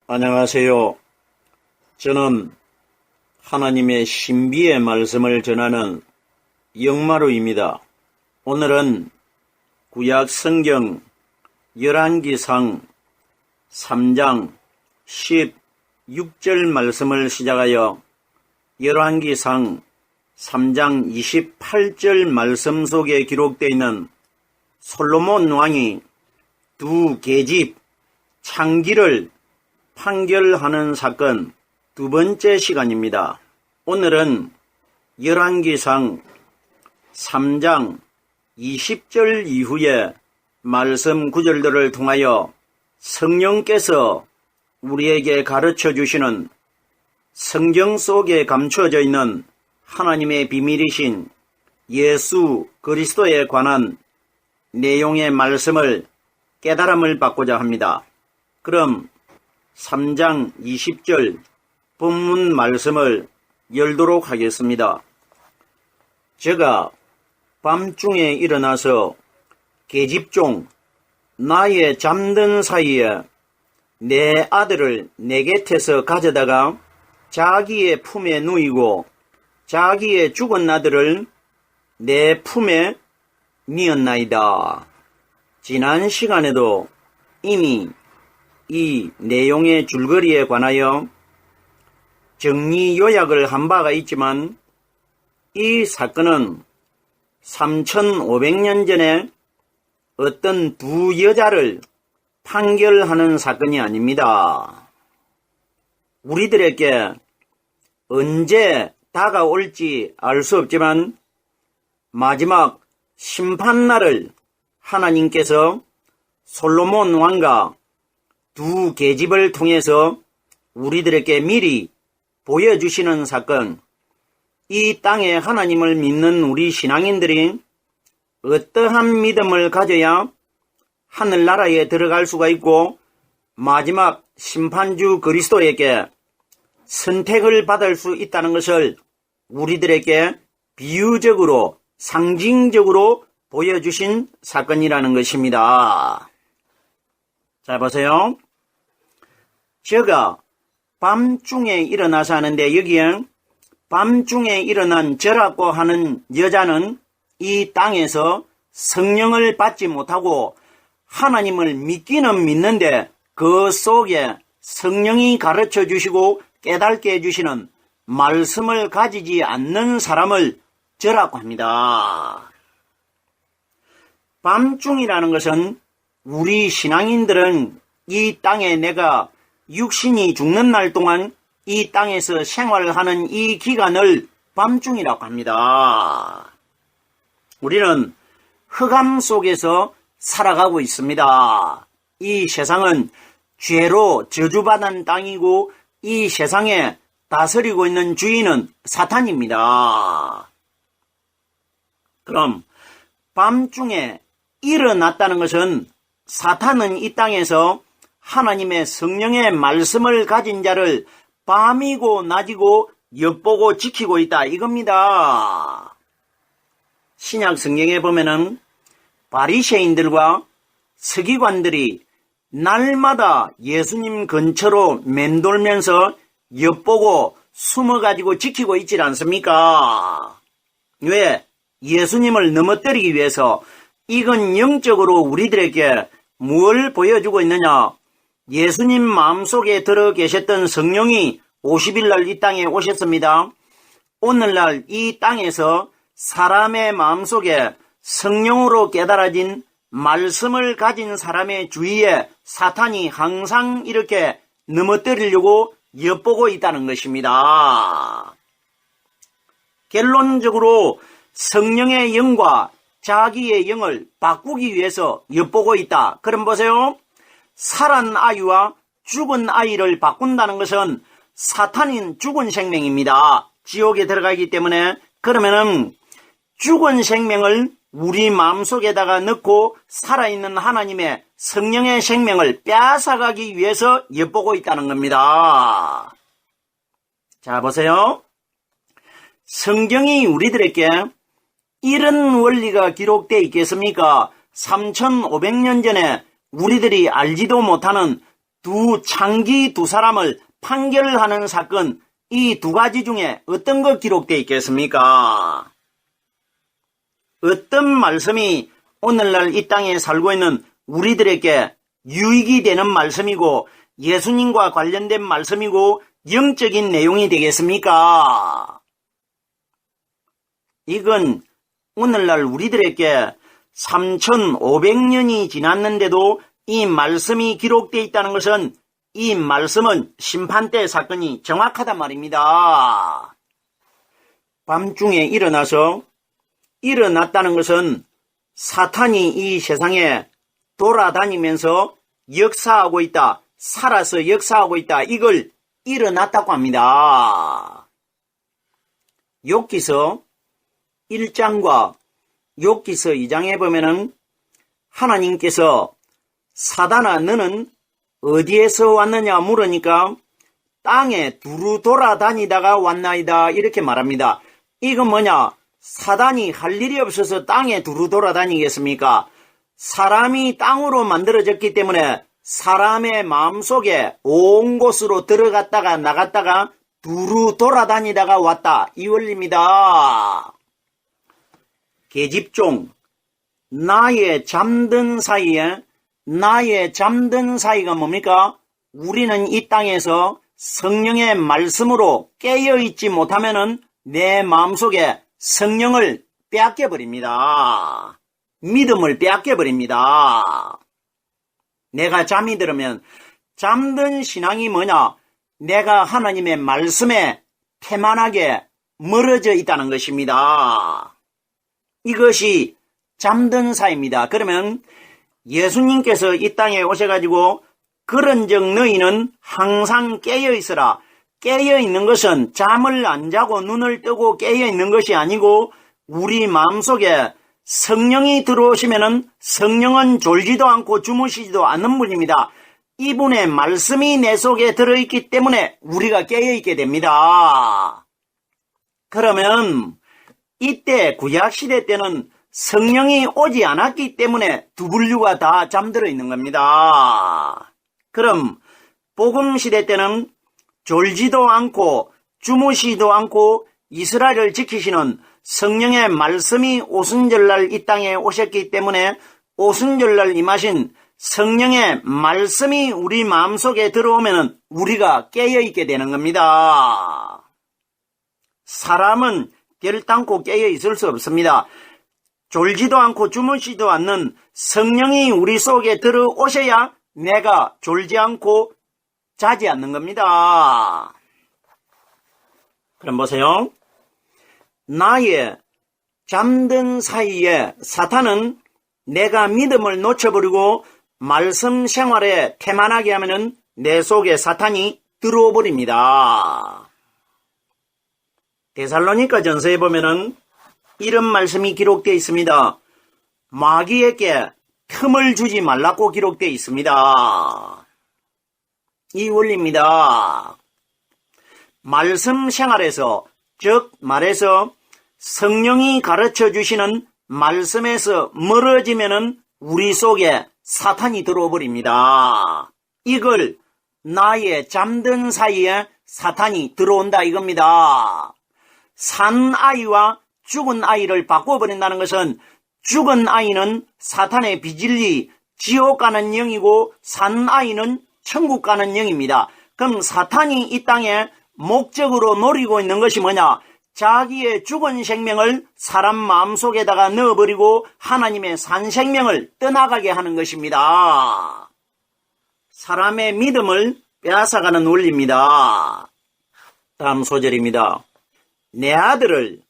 안녕하세요. 저는 하나님의 신비의 말씀을 전하는 영마루입니다. 오늘은 구약 성경 열왕기상 3장 16절 말씀을 시작하여 열왕기상 3장 28절 말씀 속에 기록되어 있는 솔로몬 왕이 두 계집 창기를 판결하는 사건 두 번째 시간입니다. 오늘은 열왕기상 3장 20절 이후에 말씀 구절들을 통하여 성령께서 우리에게 가르쳐 주시는 성경 속에 감추어져 있는 하나님의 비밀이신 예수 그리스도에 관한 내용의 말씀을 깨달음을 받고자 합니다. 그럼 3장 20절 본문 말씀을 열도록 하겠습니다. 제가 밤중에 일어나서 계집종 나의 잠든 사이에 내 아들을 내 곁에서 가져다가 자기의 품에 누이고 자기의 죽은 아들을 내 품에 뉘었나이다. 지난 시간에도 이미 이 내용의 줄거리에 관하여 정리 요약을 한 바가 있지만 이 사건은 3500년 전에 어떤 두 여자를 판결하는 사건이 아닙니다. 우리들에게 언제 다가올지 알 수 없지만 마지막 심판날을 하나님께서 솔로몬 왕과 두 계집을 통해서 우리들에게 미리 보여주시는 사건, 이 땅에 하나님을 믿는 우리 신앙인들이 어떠한 믿음을 가져야 하늘나라에 들어갈 수가 있고 마지막 심판주 그리스도에게 선택을 받을 수 있다는 것을 우리들에게 비유적으로 상징적으로 보여주신 사건이라는 것입니다. 자, 보세요. 제가 밤중에 일어나서 하는데 여기에 밤중에 일어난 저라고 하는 여자는 이 땅에서 성령을 받지 못하고 하나님을 믿기는 믿는데 그 속에 성령이 가르쳐 주시고 깨닫게 해주시는 말씀을 가지지 않는 사람을 저라고 합니다. 밤중이라는 것은 우리 신앙인들은 이 땅에 내가 육신이 죽는 날 동안 이 땅에서 생활하는 이 기간을 밤중이라고 합니다. 우리는 흑암 속에서 살아가고 있습니다. 이 세상은 죄로 저주받은 땅이고 이 세상에 다스리고 있는 주인은 사탄입니다. 그럼 밤중에 일어났다는 것은 사탄은 이 땅에서 하나님의 성령의 말씀을 가진 자를 밤이고 낮이고 엿보고 지키고 있다 이겁니다. 신약 성경에 보면은 바리새인들과 서기관들이 날마다 예수님 근처로 맴돌면서 엿보고 숨어가지고 지키고 있지 않습니까? 왜? 예수님을 넘어뜨리기 위해서. 이건 영적으로 우리들에게 뭘 보여주고 있느냐? 예수님 마음속에 들어 계셨던 성령이 50일날 이 땅에 오셨습니다. 오늘날 이 땅에서 사람의 마음속에 성령으로 깨달아진 말씀을 가진 사람의 주위에 사탄이 항상 이렇게 넘어뜨리려고 엿보고 있다는 것입니다. 결론적으로 성령의 영과 자기의 영을 바꾸기 위해서 엿보고 있다. 그럼 보세요. 살한 아이와 죽은 아이를 바꾼다는 것은 사탄인 죽은 생명입니다. 지옥에 들어가기 때문에. 그러면은 죽은 생명을 우리 마음속에다가 넣고 살아있는 하나님의 성령의 생명을 빼앗아가기 위해서 엿보고 있다는 겁니다. 자, 보세요. 성경이 우리들에게 이런 원리가 기록되어 있겠습니까? 3500년 전에 우리들이 알지도 못하는 창기 두 사람을 판결하는 사건, 이 두 가지 중에 어떤 거 기록되어 있겠습니까? 어떤 말씀이 오늘날 이 땅에 살고 있는 우리들에게 유익이 되는 말씀이고 예수님과 관련된 말씀이고 영적인 내용이 되겠습니까? 이건 오늘날 우리들에게 3500년이 지났는데도 이 말씀이 기록되어 있다는 것은 이 말씀은 심판대 사건이 정확하단 말입니다. 밤중에 일어났다는 것은 사탄이 이 세상에 돌아다니면서 역사하고 있다, 살아서 역사하고 있다, 이걸 일어났다고 합니다. 욥기서 1장과 욥기서 2장에 보면은 하나님께서 사단아 너는 어디에서 왔느냐 물으니까 땅에 두루 돌아다니다가 왔나이다 이렇게 말합니다. 이건 뭐냐? 사단이 할 일이 없어서 땅에 두루 돌아다니겠습니까? 사람이 땅으로 만들어졌기 때문에 사람의 마음속에 온 곳으로 들어갔다가 나갔다가 두루 돌아다니다가 왔다 이 원리입니다. 계집종 나의 잠든 사이가 뭡니까? 우리는 이 땅에서 성령의 말씀으로 깨어있지 못하면은 내 마음속에 성령을 빼앗겨버립니다. 믿음을 빼앗겨버립니다. 내가 잠이 들으면 잠든 신앙이 뭐냐? 내가 하나님의 말씀에 태만하게 멀어져 있다는 것입니다. 이것이 잠든 사입니다. 그러면 예수님께서 이 땅에 오셔가지고 그런즉 너희는 항상 깨어있으라. 깨어있는 것은 잠을 안 자고 눈을 뜨고 깨어있는 것이 아니고 우리 마음속에 성령이 들어오시면은 성령은 졸지도 않고 주무시지도 않는 분입니다. 이분의 말씀이 내 속에 들어있기 때문에 우리가 깨어있게 됩니다. 그러면 이때 구약시대 때는 성령이 오지 않았기 때문에 두 분류가 다 잠들어 있는 겁니다. 그럼 복음시대 때는 졸지도 않고 주무시지도 않고 이스라엘을 지키시는 성령의 말씀이 오순절날 이 땅에 오셨기 때문에 오순절날 임하신 성령의 말씀이 우리 마음속에 들어오면 우리가 깨어있게 되는 겁니다. 사람은 결단코 깨어있을 수 없습니다. 졸지도 않고 주무시지도 않는 성령이 우리 속에 들어오셔야 내가 졸지 않고 자지 않는 겁니다. 그럼 보세요. 나의 잠든 사이에 사탄은 내가 믿음을 놓쳐버리고 말씀 생활에 태만하게 하면은 내 속에 사탄이 들어오 버립니다. 데살로니가 전서에 보면은 이런 말씀이 기록되어 있습니다. 마귀에게 틈을 주지 말라고 기록되어 있습니다. 이 원리입니다. 말씀 생활에서, 즉 말해서 성령이 가르쳐 주시는 말씀에서 멀어지면은 우리 속에 사탄이 들어와 버립니다. 이걸 나의 잠든 사이에 사탄이 들어온다 이겁니다. 산 아이와 죽은 아이를 바꿔버린다는 것은 죽은 아이는 사탄의 비질리 지옥 가는 영이고 산 아이는 천국 가는 영입니다. 그럼 사탄이 이 땅에 목적으로 노리고 있는 것이 뭐냐? 자기의 죽은 생명을 사람 마음속에다가 넣어버리고 하나님의 산 생명을 떠나가게 하는 것입니다. 사람의 믿음을 빼앗아가는 원리입니다. 다음 소절입니다. 내 아들을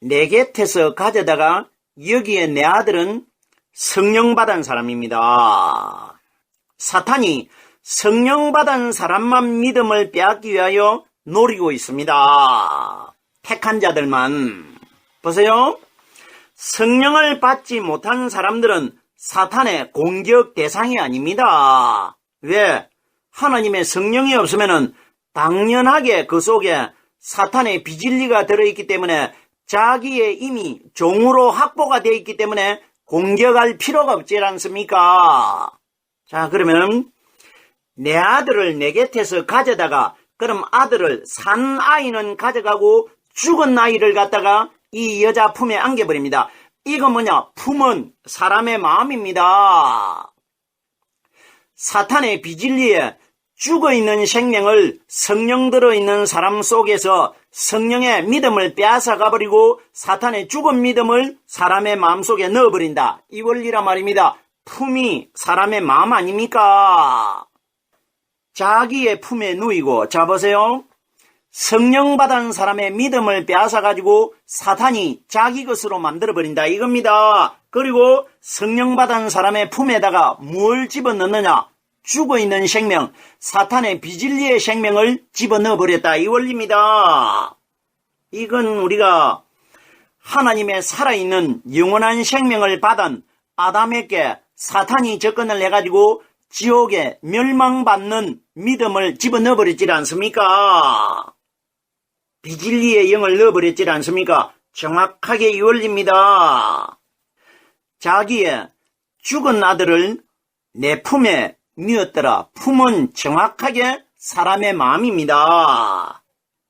내 곁에서 가져다가 여기에 내 아들은 성령 받은 사람입니다. 사탄이 성령 받은 사람만 믿음을 빼앗기 위하여 노리고 있습니다. 택한 자들만. 보세요. 성령을 받지 못한 사람들은 사탄의 공격 대상이 아닙니다. 왜? 하나님의 성령이 없으면 당연하게 그 속에 사탄의 비진리가 들어있기 때문에 자기의 이미 종으로 확보가 되어 있기 때문에 공격할 필요가 없지 않습니까? 자, 그러면 내 아들을 내 곁에서 가져다가 그럼 아들을 산 아이는 가져가고 죽은 아이를 갖다가 이 여자 품에 안겨버립니다. 이거 뭐냐? 품은 사람의 마음입니다. 사탄의 비진리에 죽어있는 생명을 성령 들어있는 사람 속에서 성령의 믿음을 빼앗아가버리고 사탄의 죽은 믿음을 사람의 마음속에 넣어버린다. 이 원리란 말입니다. 품이 사람의 마음 아닙니까? 자기의 품에 누이고, 자 보세요. 성령 받은 사람의 믿음을 빼앗아가지고 사탄이 자기 것으로 만들어버린다 이겁니다. 그리고 성령 받은 사람의 품에다가 뭘 집어넣느냐? 죽어있는 생명, 사탄의 비진리의 생명을 집어넣어버렸다 이 원리입니다. 이건 우리가 하나님의 살아있는 영원한 생명을 받은 아담에게 사탄이 접근을 해가지고 지옥에 멸망받는 믿음을 집어넣어버렸지 않습니까? 비진리의 영을 넣어버렸지 않습니까? 정확하게 이 원리입니다. 자기의 죽은 아들을 내 품에 뉘었더라. 품은 정확하게 사람의 마음입니다.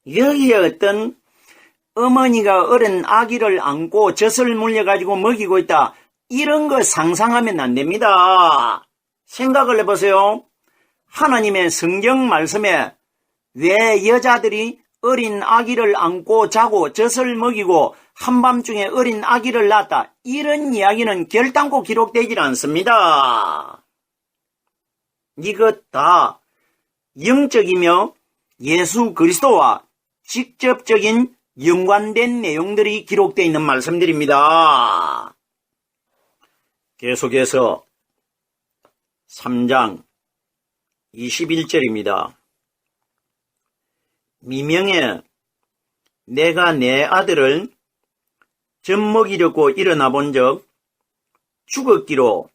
여기에 어떤 어머니가 어린 아기를 안고 젖을 물려가지고 먹이고 있다. 이런 거 상상하면 안 됩니다. 생각을 해보세요. 하나님의 성경 말씀에 왜 여자들이 어린 아기를 안고 자고 젖을 먹이고 한밤중에 어린 아기를 낳았다. 이런 이야기는 결단코 기록되질 않습니다. 이것 다 영적이며 예수 그리스도와 직접적인 연관된 내용들이 기록되어 있는 말씀들입니다. 계속해서 3장 21절입니다. 미명에 내가 내 아들을 젖먹이려고 일어나 본 적 죽었기로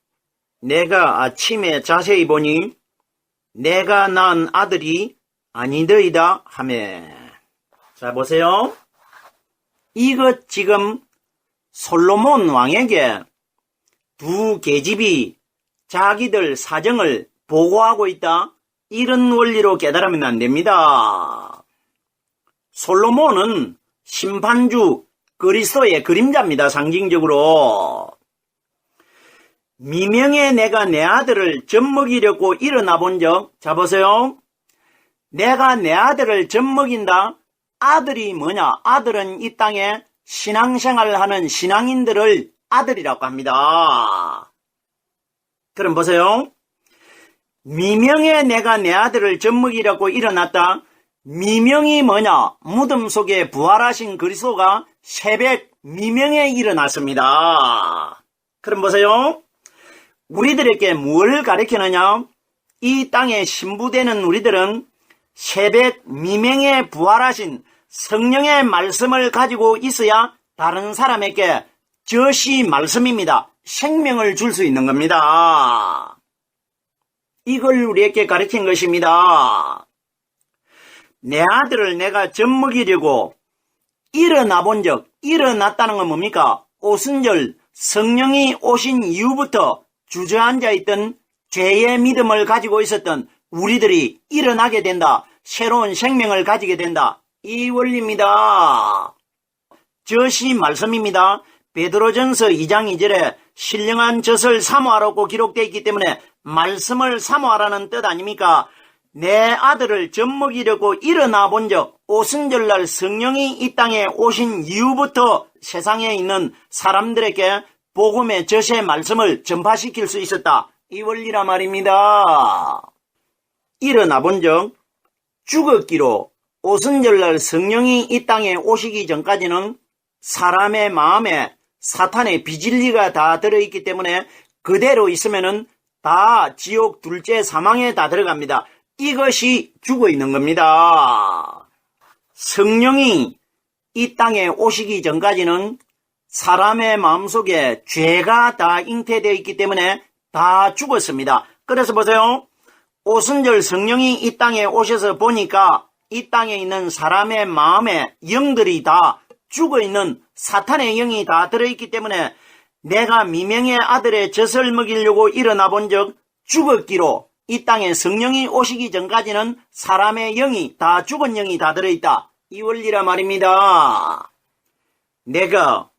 내가 아침에 자세히 보니 내가 낳은 아들이 아니더이다 하매. 자 보세요. 이것 지금 솔로몬 왕에게 두 계집이 자기들 사정을 보고하고 있다. 이런 원리로 깨달으면 안 됩니다. 솔로몬은 심판주 그리스도의 그림자입니다. 상징적으로. 미명에 내가 내 아들을 젖먹이려고 일어나 본 적, 자 보세요. 내가 내 아들을 젖먹인다. 아들이 뭐냐? 아들은 이 땅에 신앙생활을 하는 신앙인들을 아들이라고 합니다. 그럼 보세요. 미명에 내가 내 아들을 젖먹이려고 일어났다. 미명이 뭐냐? 무덤 속에 부활하신 그리스도가 새벽 미명에 일어났습니다. 그럼 보세요. 우리들에게 뭘 가르치느냐? 이 땅에 신부되는 우리들은 새벽 미명에 부활하신 성령의 말씀을 가지고 있어야 다른 사람에게 젖이 말씀입니다. 생명을 줄 수 있는 겁니다. 이걸 우리에게 가르친 것입니다. 내 아들을 내가 젖먹이려고 일어나 본 적, 일어났다는 건 뭡니까? 오순절 성령이 오신 이후부터 주저앉아 있던 죄의 믿음을 가지고 있었던 우리들이 일어나게 된다. 새로운 생명을 가지게 된다. 이 원리입니다. 젖이 말씀입니다. 베드로전서 2장 2절에 신령한 젖을 사모하라고 기록되어 있기 때문에 말씀을 사모하라는 뜻 아닙니까? 내 아들을 젖먹이려고 일어나 본 적, 오순절날 성령이 이 땅에 오신 이후부터 세상에 있는 사람들에게 복음의 젖의 말씀을 전파시킬 수 있었다. 이 원리라 말입니다. 일어나 본 적, 죽었기로 오순절날 성령이 이 땅에 오시기 전까지는 사람의 마음에 사탄의 비진리가 다 들어있기 때문에 그대로 있으면은 다 지옥 둘째 사망에 다 들어갑니다. 이것이 죽어있는 겁니다. 성령이 이 땅에 오시기 전까지는 사람의 마음속에 죄가 다 잉태되어 있기 때문에 다 죽었습니다. 그래서 보세요. 오순절 성령이 이 땅에 오셔서 보니까 이 땅에 있는 사람의 마음에 영들이 다 죽어있는 사탄의 영이 다 들어있기 때문에 내가 미명의 아들의 젖을 먹이려고 일어나 본 적 죽었기로 이 땅에 성령이 오시기 전까지는 사람의 영이 다 죽은 영이 다 들어있다. 이 원리라 말입니다. 내가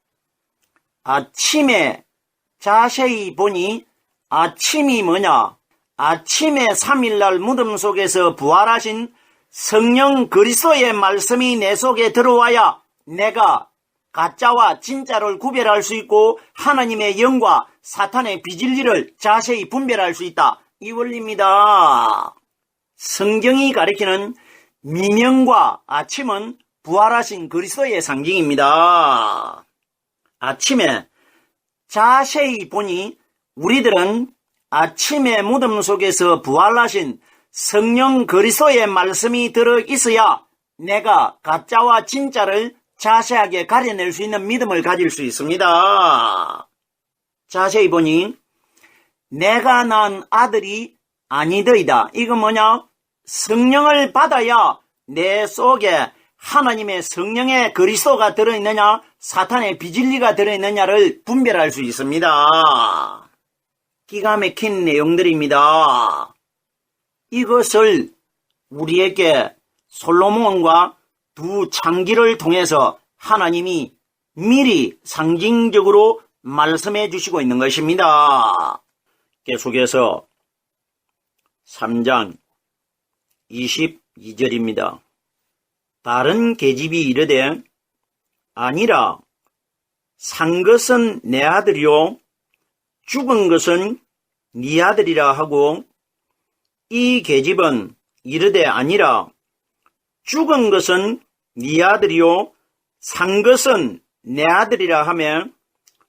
아침에 자세히 보니 아침이 뭐냐? 아침에 3일날 무덤 속에서 부활하신 성령 그리스도의 말씀이 내 속에 들어와야 내가 가짜와 진짜를 구별할 수 있고 하나님의 영과 사탄의 비진리를 자세히 분별할 수 있다. 이 원리입니다. 성경이 가리키는 미명과 아침은 부활하신 그리스도의 상징입니다. 아침에 자세히 보니 우리들은 아침에 무덤 속에서 부활하신 성령 그리스도의 말씀이 들어있어야 내가 가짜와 진짜를 자세하게 가려낼 수 있는 믿음을 가질 수 있습니다. 자세히 보니 내가 낳은 아들이 아니더이다. 이건 뭐냐? 성령을 받아야 내 속에 하나님의 성령의 그리스도가 들어있느냐 사탄의 비진리가 들어있느냐를 분별할 수 있습니다. 기가 막힌 내용들입니다. 이것을 우리에게 솔로몬과 두 창기를 통해서 하나님이 미리 상징적으로 말씀해 주시고 있는 것입니다. 계속해서 3장 22절입니다. 다른 계집이 이르되 아니라 산 것은 내 아들이요 죽은 것은 네 아들이라 하고 이 계집은 이르되 아니라 죽은 것은 네 아들이요 산 것은 내 아들이라 하면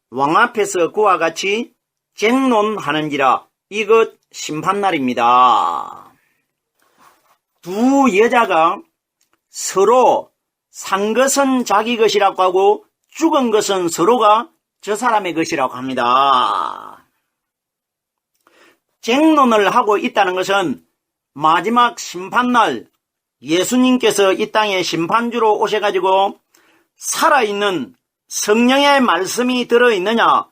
왕 앞에서 그와 같이 쟁론하는지라. 이것 심판날입니다. 두 여자가 서로 산 것은 자기 것이라고 하고 죽은 것은 서로가 저 사람의 것이라고 합니다. 쟁론을 하고 있다는 것은 마지막 심판날 예수님께서 이 땅에 심판주로 오셔가지고 살아있는 성령의 말씀이 들어있느냐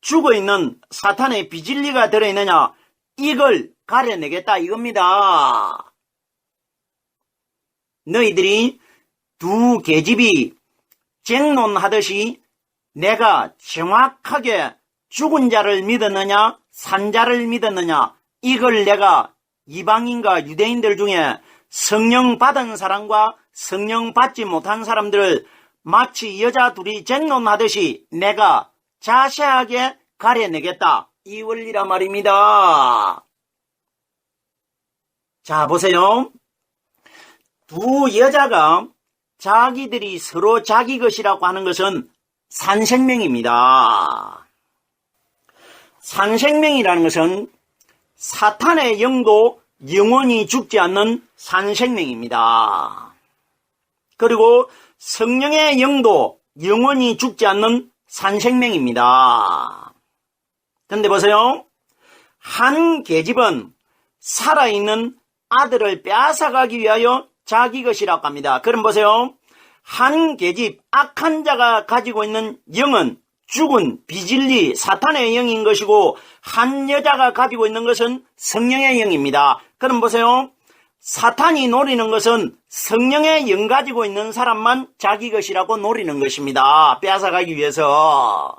죽어있는 사탄의 비진리가 들어있느냐 이걸 가려내겠다 이겁니다. 너희들이 두 계집이 쟁론하듯이 내가 정확하게 죽은 자를 믿었느냐 산 자를 믿었느냐 이걸 내가 이방인과 유대인들 중에 성령 받은 사람과 성령 받지 못한 사람들을 마치 여자 둘이 쟁론하듯이 내가 자세하게 가려내겠다. 이 원리란 말입니다. 자, 보세요. 두 여자가 자기들이 서로 자기 것이라고 하는 것은 산생명입니다. 산생명이라는 것은 사탄의 영도 영원히 죽지 않는 산생명입니다. 그리고 성령의 영도 영원히 죽지 않는 산생명입니다. 그런데 보세요. 한 계집은 살아있는 아들을 빼앗아가기 위하여 자기 것이라고 합니다. 그럼 보세요. 한 계집 악한 자가 가지고 있는 영은 죽은 비진리 사탄의 영인 것이고 한 여자가 가지고 있는 것은 성령의 영입니다. 그럼 보세요. 사탄이 노리는 것은 성령의 영 가지고 있는 사람만 자기 것이라고 노리는 것입니다. 빼앗아가기 위해서.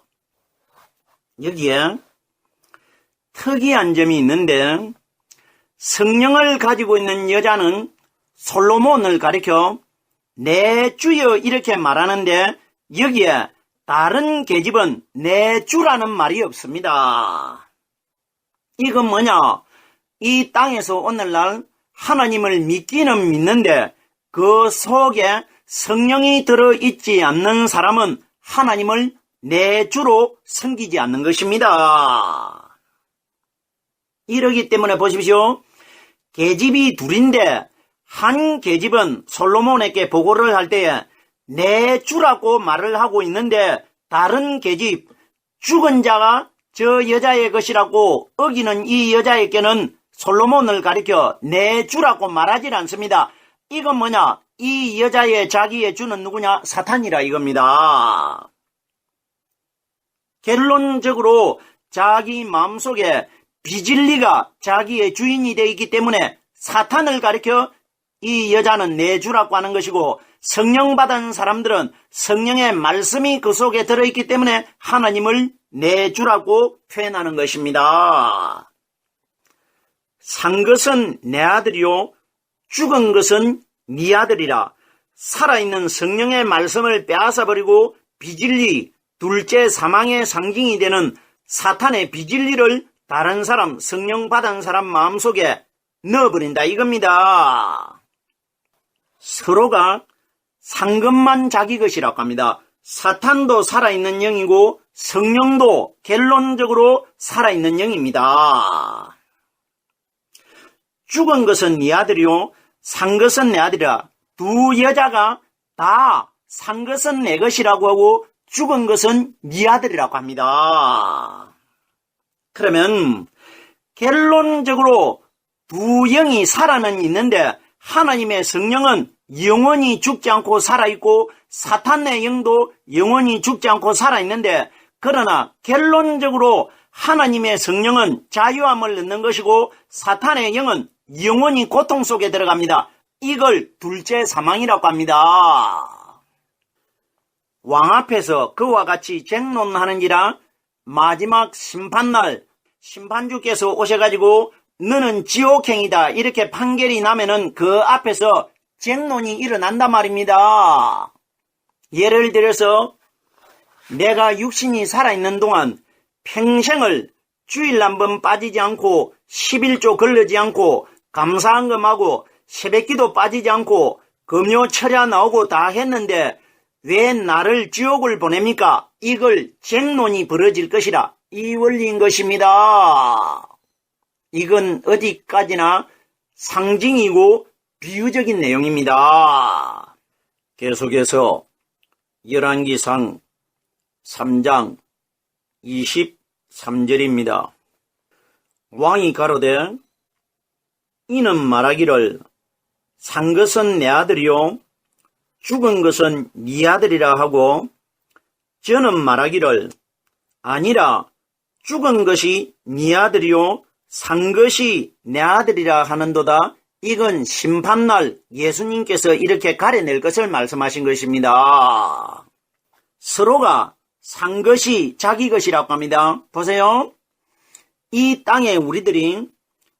여기에 특이한 점이 있는데 성령을 가지고 있는 여자는 솔로몬을 가리켜 내 주여 이렇게 말하는데 여기에 다른 계집은 내 주라는 말이 없습니다. 이건 뭐냐? 이 땅에서 오늘날 하나님을 믿기는 믿는데 그 속에 성령이 들어있지 않는 사람은 하나님을 내 주로 섬기지 않는 것입니다. 이러기 때문에 보십시오. 계집이 둘인데 한 계집은 솔로몬에게 보고를 할 때에 내 주라고 말을 하고 있는데 다른 계집 죽은 자가 저 여자의 것이라고 어기는 이 여자에게는 솔로몬을 가리켜 내 주라고 말하지 않습니다. 이건 뭐냐? 이 여자의 자기의 주는 누구냐? 사탄이라 이겁니다. 결론적으로 자기 마음속에 비진리가 자기의 주인이 되어 있기 때문에 사탄을 가리켜 이 여자는 내주라고 하는 것이고, 성령 받은 사람들은 성령의 말씀이 그 속에 들어있기 때문에 하나님을 내주라고 표현하는 것입니다. 산 것은 내 아들이요 죽은 것은 네 아들이라. 살아있는 성령의 말씀을 빼앗아버리고 비진리, 둘째 사망의 상징이 되는 사탄의 비진리를 다른 사람, 성령 받은 사람 마음속에 넣어버린다 이겁니다. 서로가 산 것만 자기 것이라고 합니다. 사탄도 살아있는 영이고 성령도 결론적으로 살아있는 영입니다. 죽은 것은 네 아들이요 산 것은 내 아들이라. 두 여자가 다 산 것은 내 것이라고 하고 죽은 것은 네 아들이라고 합니다. 그러면 결론적으로 두 영이 살아는 있는데 하나님의 성령은 영원히 죽지 않고 살아있고 사탄의 영도 영원히 죽지 않고 살아있는데, 그러나 결론적으로 하나님의 성령은 자유함을 얻는 것이고 사탄의 영은 영원히 고통 속에 들어갑니다. 이걸 둘째 사망이라고 합니다. 왕 앞에서 그와 같이 쟁론하는지라 마지막 심판날 심판주께서 오셔가지고 너는 지옥행이다 이렇게 판결이 나면은 그 앞에서 쟁론이 일어난단 말입니다. 예를 들어서 내가 육신이 살아있는 동안 평생을 주일 한번 빠지지 않고 11조 걸르지 않고 감사한금하고 새벽기도 빠지지 않고 금요 철야 나오고 다 했는데 왜 나를 지옥을 보냅니까? 이걸 쟁론이 벌어질 것이라 이 원리인 것입니다. 이건 어디까지나 상징이고 비유적인 내용입니다. 계속해서 열왕기상 3장 23절입니다. 왕이 가로되 이는 말하기를 산 것은 내 아들이요 죽은 것은 네 아들이라 하고, 저는 말하기를 아니라 죽은 것이 네 아들이요 산 것이 내 아들이라 하는도다. 이건 심판날 예수님께서 이렇게 가려낼 것을 말씀하신 것입니다. 서로가 산 것이 자기 것이라고 합니다. 보세요. 이 땅에 우리들이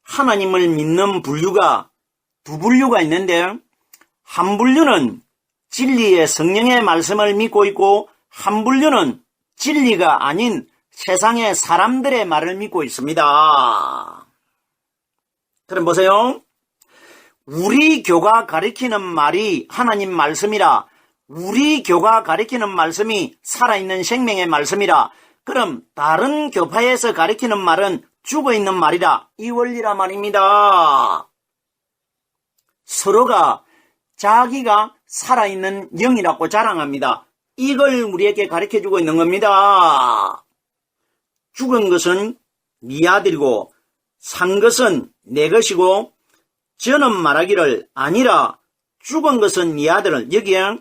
하나님을 믿는 분류가 두 분류가 있는데, 한 분류는 진리의 성령의 말씀을 믿고 있고 한 분류는 진리가 아닌 세상의 사람들의 말을 믿고 있습니다. 그럼 보세요. 우리 교가 가리키는 말이 하나님 말씀이라, 우리 교가 가리키는 말씀이 살아있는 생명의 말씀이라, 그럼 다른 교파에서 가리키는 말은 죽어있는 말이라, 이 원리라 말입니다. 서로가 자기가 살아있는 영이라고 자랑합니다. 이걸 우리에게 가르쳐주고 있는 겁니다. 죽은 것은 네 아들이고 산 것은 내 것이고, 저는 말하기를 아니라 죽은 것은 네 아들을, 여기에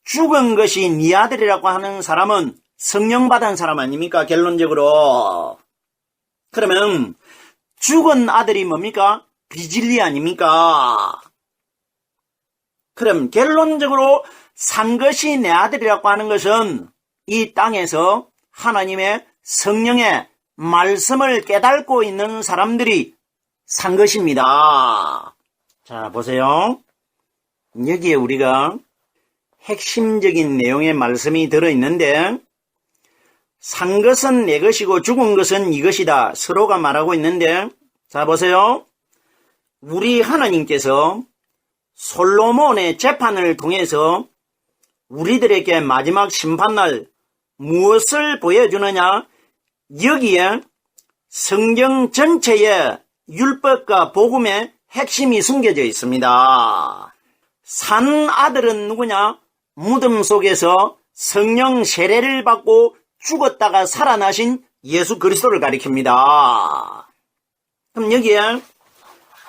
죽은 것이 네 아들이라고 하는 사람은 성령 받은 사람 아닙니까? 결론적으로. 그러면 죽은 아들이 뭡니까? 비진리 아닙니까? 그럼 결론적으로 산 것이 내 아들이라고 하는 것은 이 땅에서 하나님의 성령의 말씀을 깨닫고 있는 사람들이 산 것입니다. 자, 보세요. 여기에 우리가 핵심적인 내용의 말씀이 들어있는데, 산 것은 내 것이고 죽은 것은 네 것이다 서로가 말하고 있는데, 자 보세요. 우리 하나님께서 솔로몬의 재판을 통해서 우리들에게 마지막 심판날 무엇을 보여주느냐? 여기에 성경 전체에 율법과 복음의 핵심이 숨겨져 있습니다. 산 아들은 누구냐? 무덤 속에서 성령 세례를 받고 죽었다가 살아나신 예수 그리스도를 가리킵니다. 그럼 여기에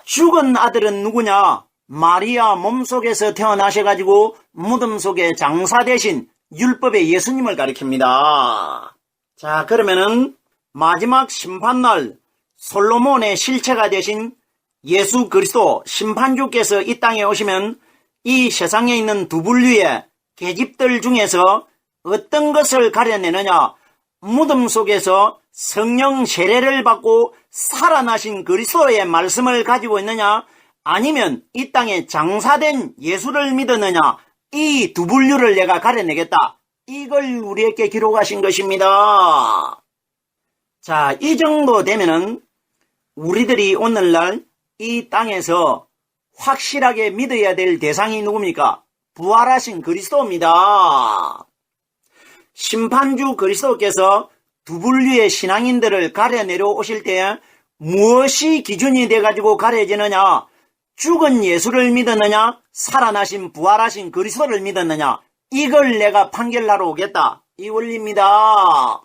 죽은 아들은 누구냐? 마리아 몸속에서 태어나셔가지고 무덤 속에 장사되신 율법의 예수님을 가리킵니다. 자, 그러면은 마지막 심판날 솔로몬의 실체가 되신 예수 그리스도 심판주께서 이 땅에 오시면 이 세상에 있는 두 분류의 계집들 중에서 어떤 것을 가려내느냐? 무덤 속에서 성령 세례를 받고 살아나신 그리스도의 말씀을 가지고 있느냐? 아니면 이 땅에 장사된 예수를 믿었느냐? 이 두 분류를 내가 가려내겠다. 이걸 우리에게 기록하신 것입니다. 자, 이 정도 되면은 우리들이 오늘날 이 땅에서 확실하게 믿어야 될 대상이 누굽니까? 부활하신 그리스도입니다. 심판주 그리스도께서 두 분류의 신앙인들을 가려내려 오실 때 무엇이 기준이 돼가지고 가려지느냐? 죽은 예수를 믿었느냐? 살아나신 부활하신 그리스도를 믿었느냐? 이걸 내가 판결하러 오겠다. 이 원리입니다.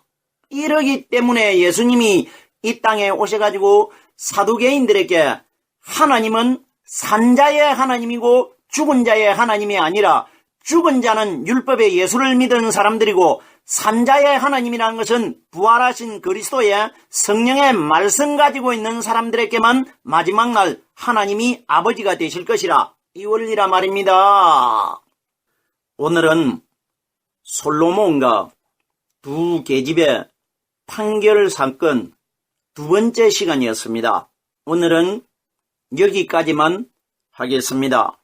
이러기 때문에 예수님이 이 땅에 오셔가지고 사두개인들에게 하나님은 산자의 하나님이고 죽은 자의 하나님이 아니라 죽은 자는 율법의 예수를 믿은 사람들이고 산자의 하나님이라는 것은 부활하신 그리스도의 성령의 말씀 가지고 있는 사람들에게만 마지막 날 하나님이 아버지가 되실 것이라 이 원리라 말입니다. 오늘은 솔로몬과 두 계집의 판결 사건 두 번째 시간이었습니다. 오늘은 여기까지만 하겠습니다.